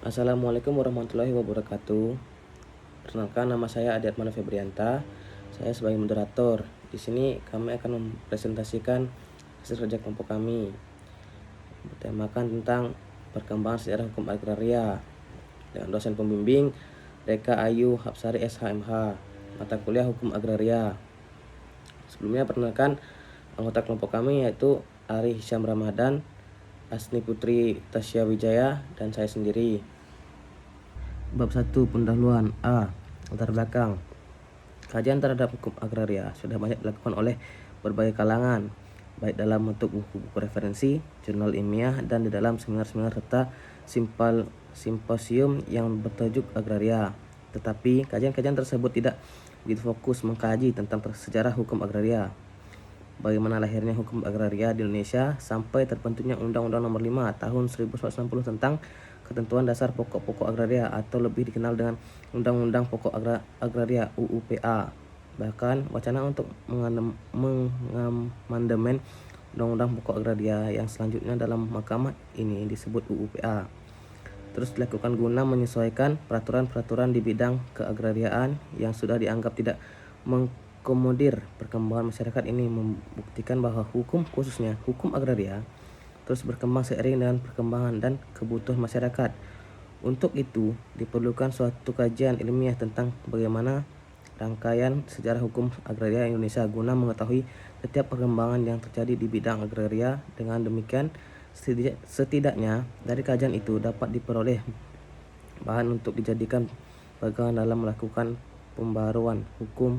Assalamualaikum warahmatullahi wabarakatuh. Perkenalkan, nama saya Adi Atmana Febrianta. Saya sebagai moderator. Di sini kami akan mempresentasikan hasil kerja kelompok kami. Bertemakan tentang perkembangan sejarah hukum agraria dengan dosen pembimbing Deka Ayu Hapsari SHMH, mata kuliah hukum agraria. Sebelumnya perkenalkan anggota kelompok kami yaitu Ari Hisyam Ramadan, Asni Putri Tasya Wijaya, dan saya sendiri. Bab 1 pendahuluan. A. Latar belakang. Kajian terhadap hukum agraria sudah banyak dilakukan oleh berbagai kalangan, baik dalam bentuk buku-buku referensi, jurnal ilmiah, dan di dalam seminar-seminar serta simposium yang bertajuk agraria. Tetapi kajian-kajian tersebut tidak begitu fokus mengkaji tentang sejarah hukum agraria, bagaimana lahirnya hukum agraria di Indonesia sampai terbentuknya Undang-Undang Nomor 5 Tahun 1960 tentang Ketentuan Dasar Pokok-Pokok Agraria atau lebih dikenal dengan Undang-Undang Pokok Agraria UUPA. Bahkan wacana untuk mengamandemen Undang-Undang Pokok Agraria yang selanjutnya dalam mahkamah ini disebut UUPA terus dilakukan guna menyesuaikan peraturan-peraturan di bidang keagrariaan yang sudah dianggap tidak mengakomodir perkembangan masyarakat. Ini membuktikan bahwa hukum, khususnya hukum agraria, terus berkembang seiring dengan perkembangan dan kebutuhan masyarakat. Untuk itu diperlukan suatu kajian ilmiah tentang bagaimana rangkaian sejarah hukum agraria Indonesia guna mengetahui setiap perkembangan yang terjadi di bidang agraria. Dengan demikian, setidaknya dari kajian itu dapat diperoleh bahan untuk dijadikan pegangan dalam melakukan pembaruan hukum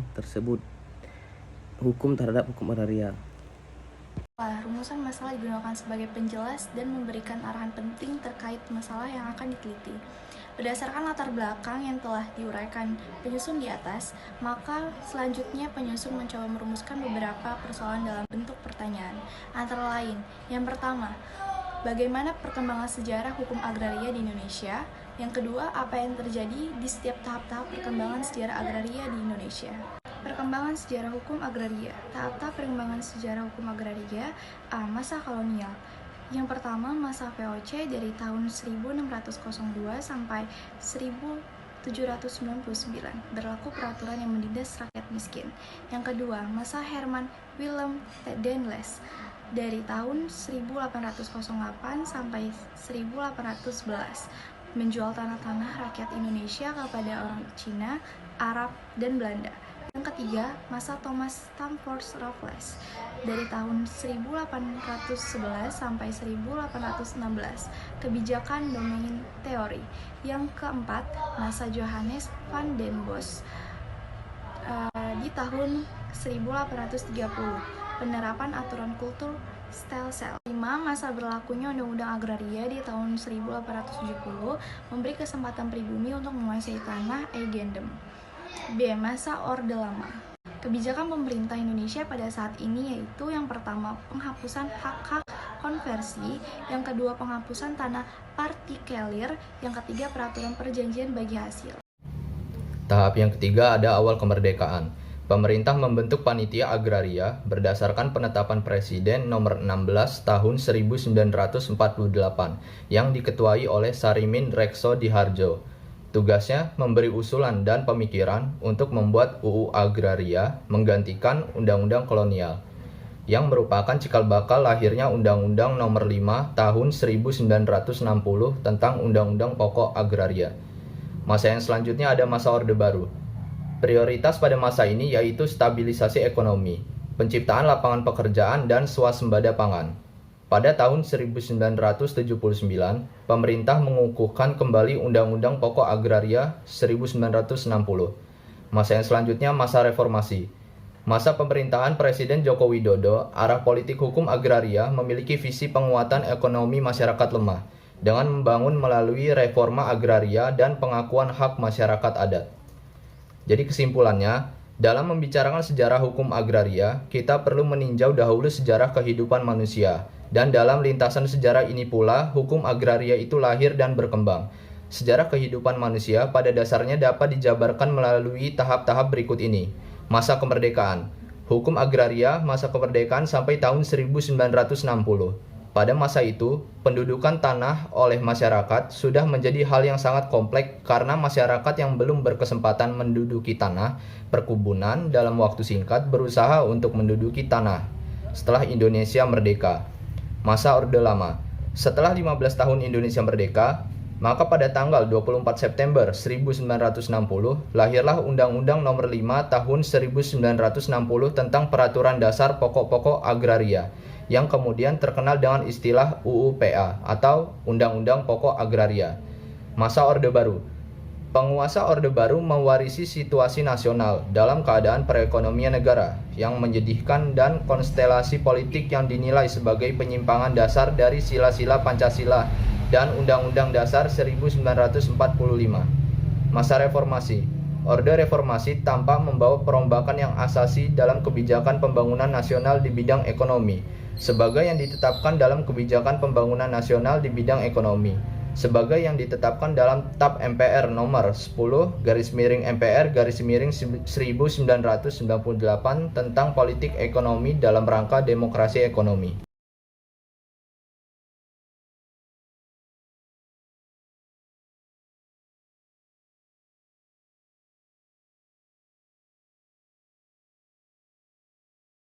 terhadap hukum agraria. Rumusan masalah digunakan sebagai penjelas dan memberikan arahan penting terkait masalah yang akan diteliti. Berdasarkan latar belakang yang telah diuraikan penyusun di atas, maka selanjutnya penyusun mencoba merumuskan beberapa persoalan dalam bentuk pertanyaan. Antara lain, yang pertama, bagaimana perkembangan sejarah hukum agraria di Indonesia? Yang kedua, apa yang terjadi di setiap tahap-tahap perkembangan sejarah agraria di Indonesia? Perkembangan sejarah hukum agraria. Tahap-tahap perkembangan sejarah hukum agraria. A. Masa kolonial. Yang pertama, masa VOC dari tahun 1602 sampai 1799, berlaku peraturan yang menindas rakyat miskin. Yang kedua, masa Herman Willem Daendels dari tahun 1808 sampai 1811, menjual tanah-tanah rakyat Indonesia kepada orang Cina, Arab, dan Belanda. Yang ketiga, masa Thomas Stamford Raffles dari tahun 1811 sampai 1816, kebijakan domain teori. Yang keempat, masa Johannes van den Bosch di tahun 1830, penerapan aturan kultur Stelsel. 5. Masa berlakunya Undang-Undang Agraria di tahun 1870 memberi kesempatan pribumi untuk menguasai tanah eigendom. B. Masa Orde Lama. Kebijakan pemerintah Indonesia pada saat ini yaitu yang pertama, penghapusan hak-hak konversi, yang kedua, penghapusan tanah partikelir, yang ketiga, peraturan perjanjian bagi hasil. Tahap yang ketiga ada awal kemerdekaan. Pemerintah membentuk Panitia Agraria berdasarkan penetapan Presiden nomor 16 tahun 1948 yang diketuai oleh Sarimin Rekso Diharjo. Tugasnya memberi usulan dan pemikiran untuk membuat UU Agraria menggantikan Undang-Undang Kolonial, yang merupakan cikal bakal lahirnya Undang-Undang Nomor 5 Tahun 1960 tentang Undang-Undang Pokok Agraria. Masa yang selanjutnya ada masa Orde Baru. Prioritas pada masa ini yaitu stabilisasi ekonomi, penciptaan lapangan pekerjaan, dan swasembada pangan. Pada tahun 1979, pemerintah mengukuhkan kembali Undang-Undang Pokok Agraria 1960. Masa yang selanjutnya masa reformasi. Masa pemerintahan Presiden Joko Widodo, arah politik hukum agraria memiliki visi penguatan ekonomi masyarakat lemah dengan membangun melalui reforma agraria dan pengakuan hak masyarakat adat. Jadi kesimpulannya, dalam membicarakan sejarah hukum agraria, kita perlu meninjau dahulu sejarah kehidupan manusia. Dan dalam lintasan sejarah ini pula, hukum agraria itu lahir dan berkembang. Sejarah kehidupan manusia pada dasarnya dapat dijabarkan melalui tahap-tahap berikut ini. Masa kemerdekaan. Hukum agraria masa kemerdekaan sampai tahun 1960. Pada masa itu, pendudukan tanah oleh masyarakat sudah menjadi hal yang sangat kompleks karena masyarakat yang belum berkesempatan menduduki tanah perkebunan dalam waktu singkat berusaha untuk menduduki tanah. Setelah Indonesia merdeka, masa Orde Lama. Setelah 15 tahun Indonesia merdeka, maka pada tanggal 24 September 1960 lahirlah Undang-Undang Nomor 5 Tahun 1960 tentang Peraturan Dasar Pokok-pokok Agraria yang kemudian terkenal dengan istilah UU-PA atau Undang-Undang Pokok Agraria. Masa Orde Baru. Penguasa Orde Baru mewarisi situasi nasional dalam keadaan perekonomian negara yang menyedihkan dan konstelasi politik yang dinilai sebagai penyimpangan dasar dari sila-sila Pancasila dan Undang-Undang Dasar 1945. Masa Reformasi. Orde Reformasi tampak membawa perombakan yang asasi dalam kebijakan pembangunan nasional di bidang ekonomi, sebagai yang ditetapkan dalam kebijakan pembangunan nasional di bidang ekonomi, sebagai yang ditetapkan dalam TAP MPR nomor 10/MPR/1998 tentang politik ekonomi dalam rangka demokrasi ekonomi.